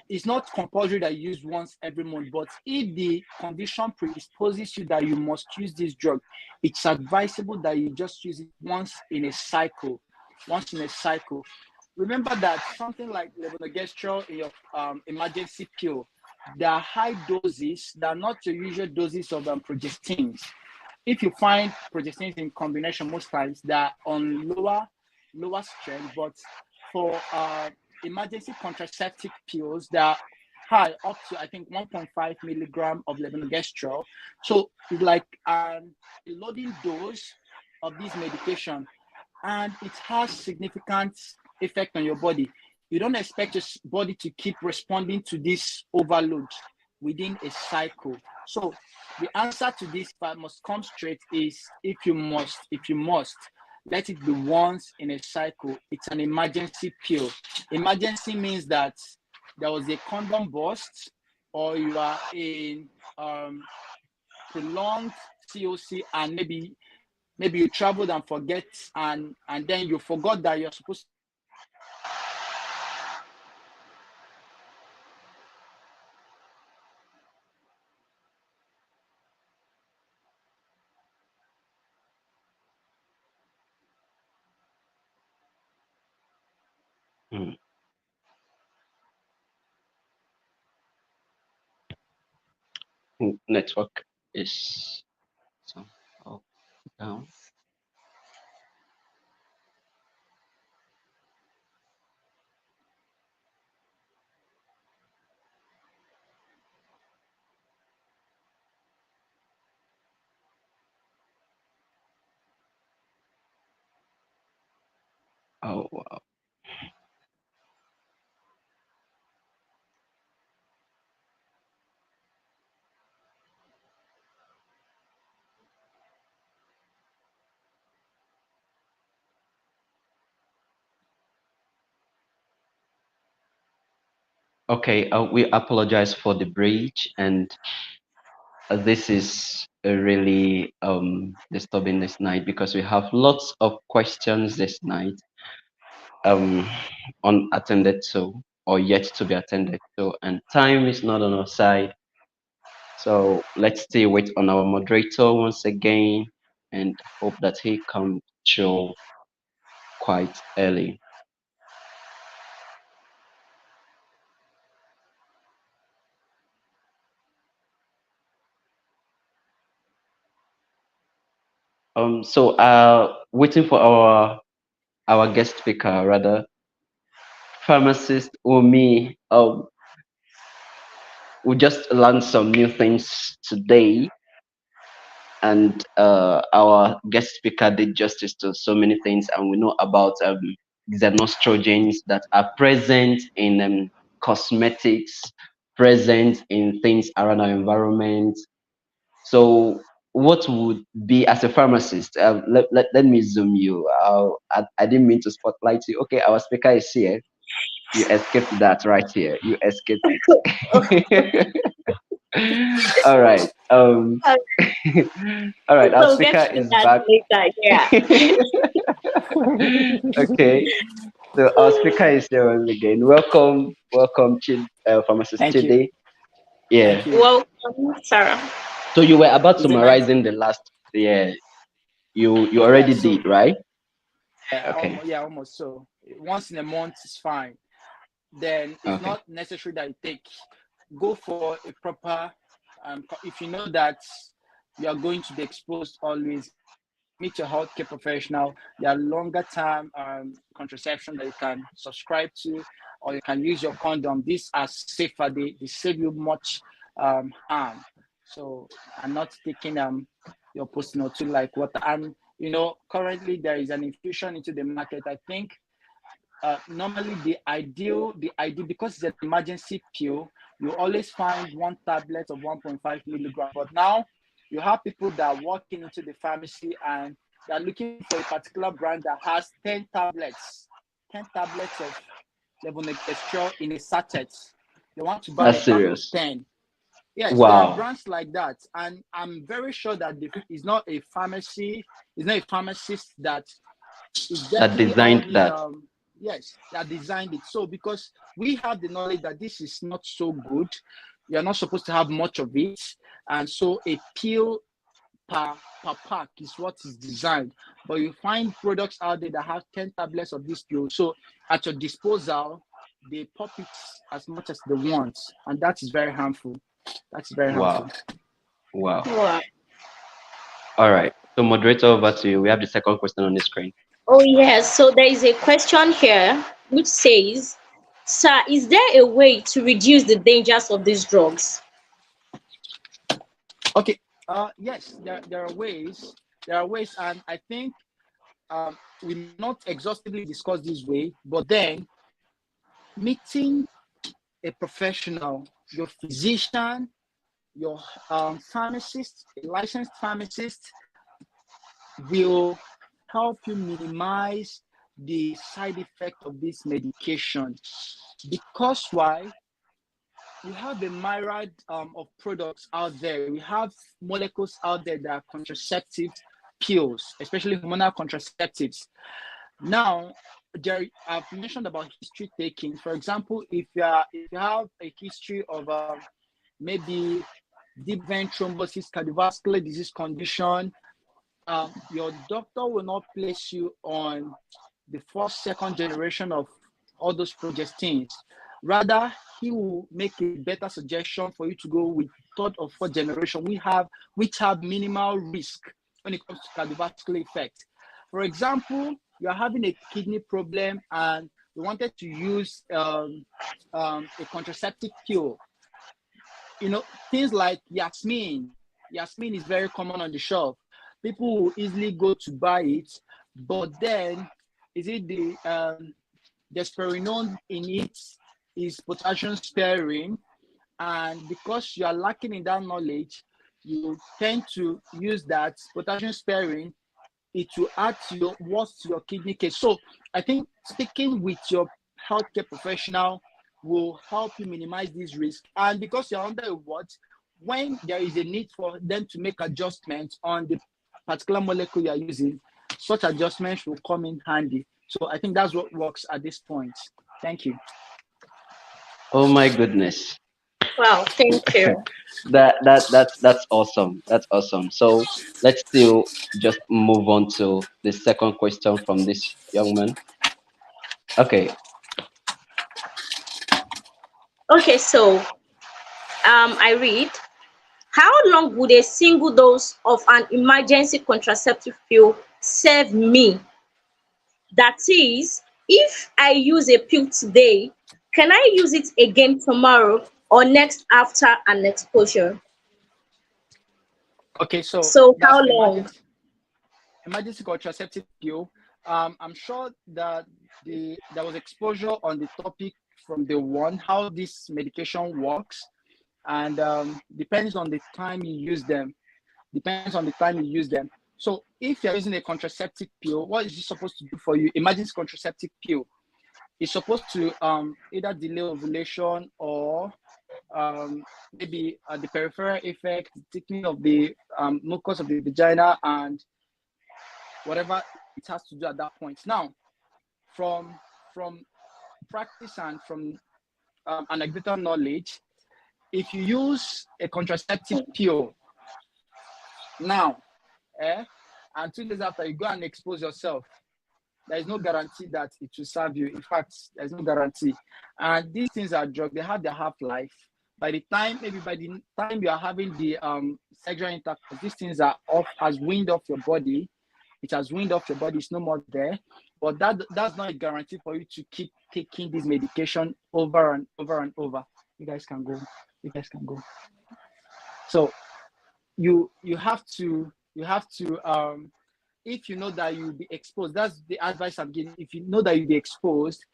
It's not compulsory that you use once every month, but if the condition predisposes you that you must use this drug, it's advisable that you just use it once in a cycle. Remember that something like levonorgestrel in your emergency pill, there are high doses that are not your usual doses of progestins. If you find progestins in combination, most times they are on lower strength, but for emergency contraceptive pills, they are high, up to I think 1.5 milligram of levonorgestrel. So it's like a loading dose of this medication, and it has significant effect on your body. You don't expect your body to keep responding to this overload within a cycle. So the answer to this, if I must come straight, is if you must, let it be once in a cycle. It's an emergency pill. Emergency means that there was a condom burst, or you are in prolonged COC, and maybe you traveled and forget, and then you forgot that you're supposed to use this drug, and then you use it Mm. Network is somehow down. Oh, wow. Okay, we apologize for the bridge, and this is really disturbing this night because we have lots of questions this night um unattended to, or yet to be attended to, and time is not on our side. So let's still wait on our moderator once again and hope that he comes through quite early. So waiting for our guest speaker, rather, pharmacist Umi. we just learned some new things today, and our guest speaker did justice to so many things, and we know about xenostrogens that are present in cosmetics, present in things around our environment. So, what would be as a pharmacist? Let me zoom you. I didn't mean to spotlight you. Okay, our speaker is here. You escaped that right here. You escaped it. All right. Uh, All right. Our so we'll get speaker to is that back. later. Yeah. Okay. So our speaker is here once again. Welcome, welcome, pharmacist Thank you. Chide. Yeah. Thank you. Welcome, Sarah. So you were about It's a nice. summarizing the last. Yeah. You Yeah. already So did, right? yeah, Okay. yeah, almost. So once in a month is fine. Then it's Okay. not necessary that you take. Go for a proper. If you know that you are going to be exposed always, meet your healthcare professional. There are longer term contraception that you can subscribe to, or you can use your condom. These are safer. They save you much harm. So I'm not taking your posting or two like water. And currently there is an infusion into the market. I think normally the ideal because it's an emergency pill, you always find one tablet of 1.5 milligram. But now you have people that are walking into the pharmacy and they're looking for a particular brand that has 10 tablets of levonorgestrel in a sachet. They want to buy a That's pack of serious. 10. Yes, there are Wow. brands like that, and I'm very sure that it's not a pharmacy, it's not a pharmacist that it's That definitely all designed these that. yes, that designed it. So because we have the knowledge that this is not so good, you're not supposed to have much of it, and so a pill per pack is what is designed. But you find products out there that have 10 tablets of this pill, so at your disposal they pop it as much as they want, and that is very harmful. That's very Wow. harmful. Wow. Wow. All right. So moderator, over to you. We have the second question on the screen. Oh, yes. So there is a question here which says, Sir, is there a way to reduce the dangers of these drugs? Okay. Yes, there are ways. There are ways, and I think we may not exhaustively discuss this way, but then meeting a professional, your physician, your pharmacist, a licensed pharmacist, will help you minimize the side effect of this medication. Because why? We have a myriad of products out there. We have molecules out there that are contraceptive pills, especially hormonal contraceptives. Now, I've mentioned about history taking. For example, if you have a history of maybe deep vein thrombosis, cardiovascular disease condition, your doctor will not place you on the first, second generation of all those progestins. Rather, he will make a better suggestion for you to go with third or fourth generation. Which have minimal risk when it comes to cardiovascular effect. For example, you are having a kidney problem and you wanted to use a contraceptive pill. Things like Yasmin. Yasmin is very common on the shelf. People will easily go to buy it, but then is it the desperinone in it is potassium sparing, and because you are lacking in that knowledge, you tend to use that potassium sparing. It will add to your kidney case. So I think speaking with your healthcare professional will help you minimize this risk. And because you're under a watch, when there is a need for them to make adjustments on the particular molecule you're using, such adjustments will come in handy. So I think that's what works at this point. Thank you. Oh my goodness. Wow, thank you. That's awesome. That's awesome. So let's still just move on to the second question from this young man. Okay. Okay, so I read, how long would a single dose of an emergency contraceptive pill serve me? That is, if I use a pill today, can I use it again tomorrow or next after an exposure. Okay, so So that's how for long? emergency contraceptive pill. I'm sure that there was exposure on the topic from the one how this medication works, and depends on the time you use them. Depends on the time you use them. So if you're using a contraceptive pill, what is it supposed to do for you? Emergency contraceptive pill is supposed to either delay ovulation or maybe the peripheral effect, thickening of the mucus of the vagina, and whatever it has to do at that point. Now, from practice and from anecdotal knowledge, if you use a contraceptive pill now, and 2 days after you go and expose yourself, there is no guarantee that it will serve you. In fact, there's no guarantee. And these things are drugs, they have their half-life. By the time you are having the sexual intercourse, these things are off, has wind off your body. It has wind off your body, it's no more there. But that's not a guarantee for you to keep taking this medication over and over and over. You guys can go. You guys can go. So you have to if you know that you'll be exposed, that's the advice I'm giving. If you know that you'll be exposed,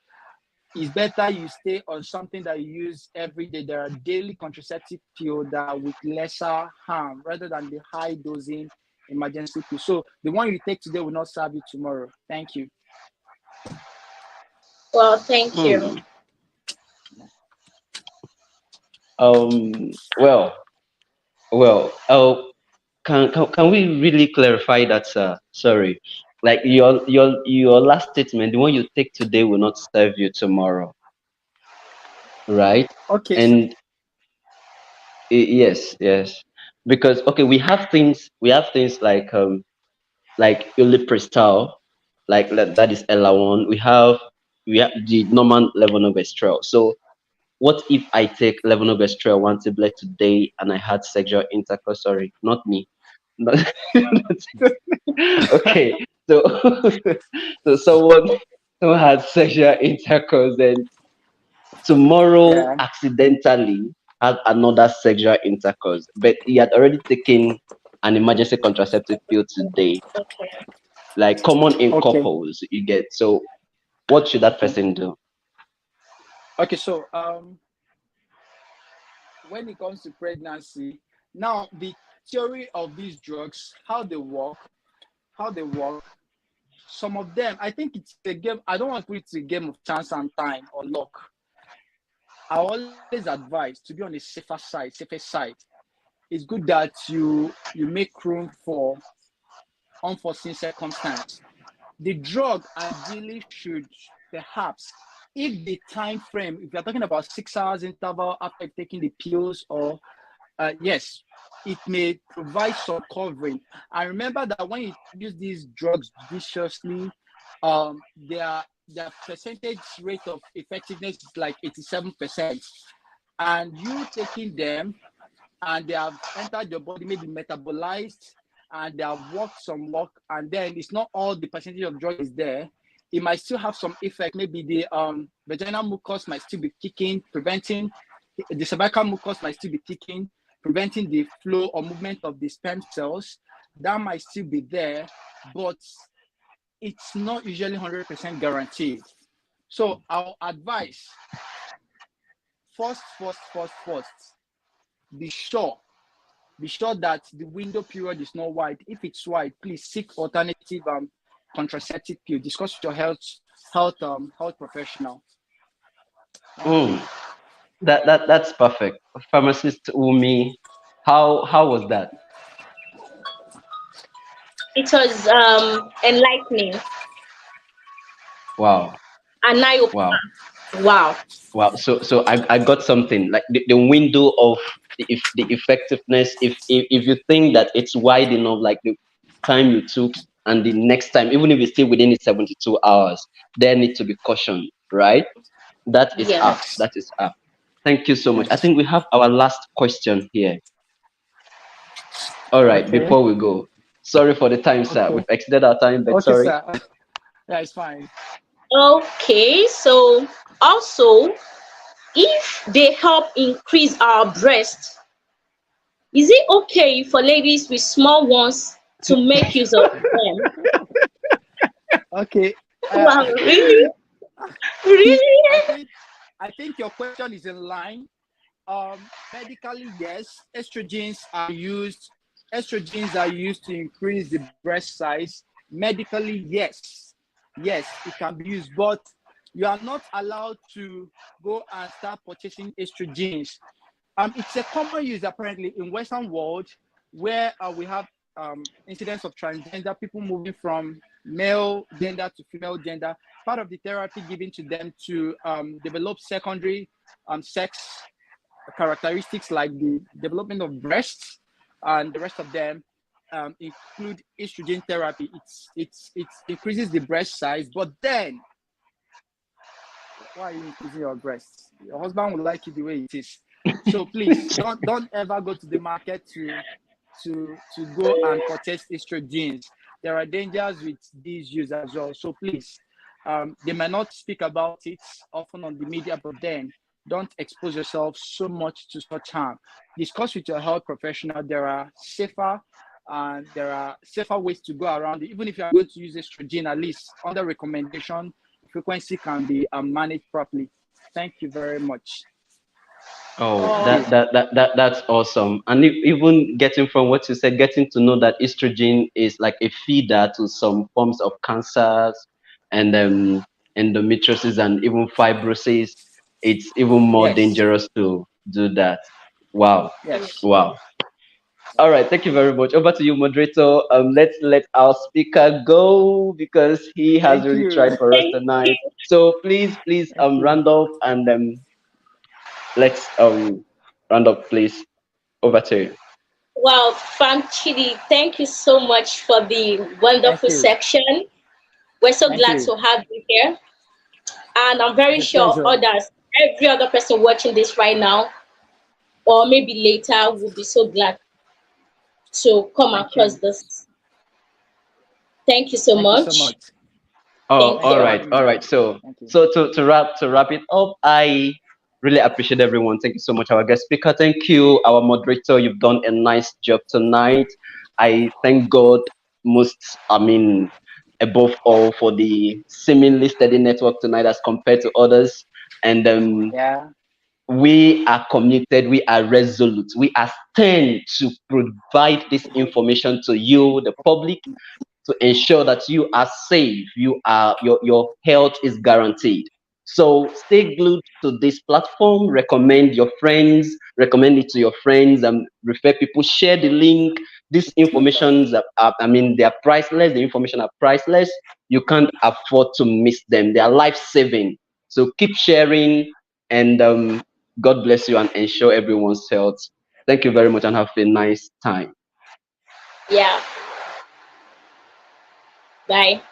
it's better you stay on something that you use every day. There are daily contraceptive pills that are with lesser harm rather than the high dosing emergency pill. So the one you take today will not serve you tomorrow. Thank you. Well, thank you. Hmm. Well, can we really clarify that, sir? Sorry. Like your last statement, the one you take today will not serve you tomorrow, right? Okay. And yes, yes. Because okay, we have things like ulipristal, like that is Ella1. We have the normal levonorgestrel. So what if I take levonorgestrel one tablet today and I had sexual intercourse? Sorry, not me. Not, okay, so so someone had sexual intercourse, then tomorrow Yeah. accidentally had another sexual intercourse, but he had already taken an emergency contraceptive pill today, Okay. like common in Okay. couples, you get. So what should that Okay. person do? Okay. So when it comes to pregnancy, now the theory of these drugs, how they work. Some of them, I think it's a game. I don't want to put it a game of chance and time or luck. I always advise to be on the safer side. It's good that you make room for unforeseen circumstance. The drug ideally should perhaps, if the time frame, if you're talking about 6 hours interval after taking the pills, or yes, it may provide some covering. And remember that when you use these drugs judiciously, their percentage rate of effectiveness is like 87%. And you taking them and they have entered your body, maybe metabolized, and they have worked some work, and then it's not all the percentage of drug is there. It might still have some effect. Maybe the vaginal mucus might still be kicking, preventing the cervical mucus might still be kicking, preventing the flow or movement of the sperm cells. That might still be there, but it's not usually 100% guaranteed. So our advice, first, be sure be sure that the window period is not wide. If it's wide, please seek alternative contraceptive pill. Discuss with your health professional. Thank you. Mm, that's perfect. Pharmacist Umi, how was that? It was enlightening Wow, and eye wow. opener. Wow. Wow. So I got something like the window of the effectiveness. If you think that it's wide enough, like the time you took and the next time, even if it's still within the 72 hours, there need to be caution, right? That is up. Yes. Yes. That is up. Thank you so much. I Yes. think we have our last question here. All right, Okay. before we go, sorry for the time, sir. Okay. We've extended our time, but Okay, sorry. sir. Yeah, it's fine. Okay. So also if they help increase our breast, is it okay for ladies with small ones to make use of them? Okay. Wow, really? I Really? think I think your question is in line. Medically, yes, estrogens are used to increase the breast size. Medically, yes, it can be used, but you are not allowed to go and start purchasing estrogens. It's a common use apparently in Western world, where we have incidents of transgender people moving from male gender to female gender. Part of the therapy given to them to develop secondary sex characteristics like the development of breasts and the rest of them include estrogen therapy. It increases the breast size, but then why are you increasing your breasts? Your husband would like it the way it is. So please don't ever go to the market to go and purchase estrogens. There are dangers with these use as well. So please, they may not speak about it often on the media, but then don't expose yourself so much to such harm. Discuss with your health professional. There are safer ways to go around it. Even if you are going to use estrogen, at least under recommendation, frequency can be managed properly. Thank you very much. Oh, Thank Oh, you. that's awesome. And even getting from what you said, getting to know that estrogen is like a feeder to some forms of cancers and endometriosis and even fibrosis. It's even more Yes. dangerous to do that. Wow, Yes. wow. All right, thank you very much. Over to you, moderator. Let's let our speaker go because he has Thank really you. tried for us thank you. tonight. So please Thank you. round off and let's round up, please. Over to you. Wow, Fam Chidi, thank you so much for the Thank wonderful you. section. We're so Thank glad you. to have you here. And I'm It's very a sure pleasure. others, every other person watching this right now, or maybe later, will be so glad to come Thank across you. this. Thank you so Thank you so much. much. Oh, Thank Thanks all for you. right, having all me. right. So, Thank you. to wrap it up, I really appreciate everyone. Thank you so much, our guest speaker. Thank you, our moderator. You've done a nice job tonight. I thank God most. I mean, above all, for the seemingly steady network tonight as compared to others. And Yeah. we are committed. We are resolute. We are stern to provide this information to you, the public, to ensure that you are safe, your health is guaranteed. So stay glued to this platform, recommend it to your friends, and refer people, share the link. These informations they are priceless. The information are priceless. You can't afford to miss them. They are life saving. So keep sharing, and God bless you and ensure everyone's health. Thank you very much and have a nice time. Yeah. Bye.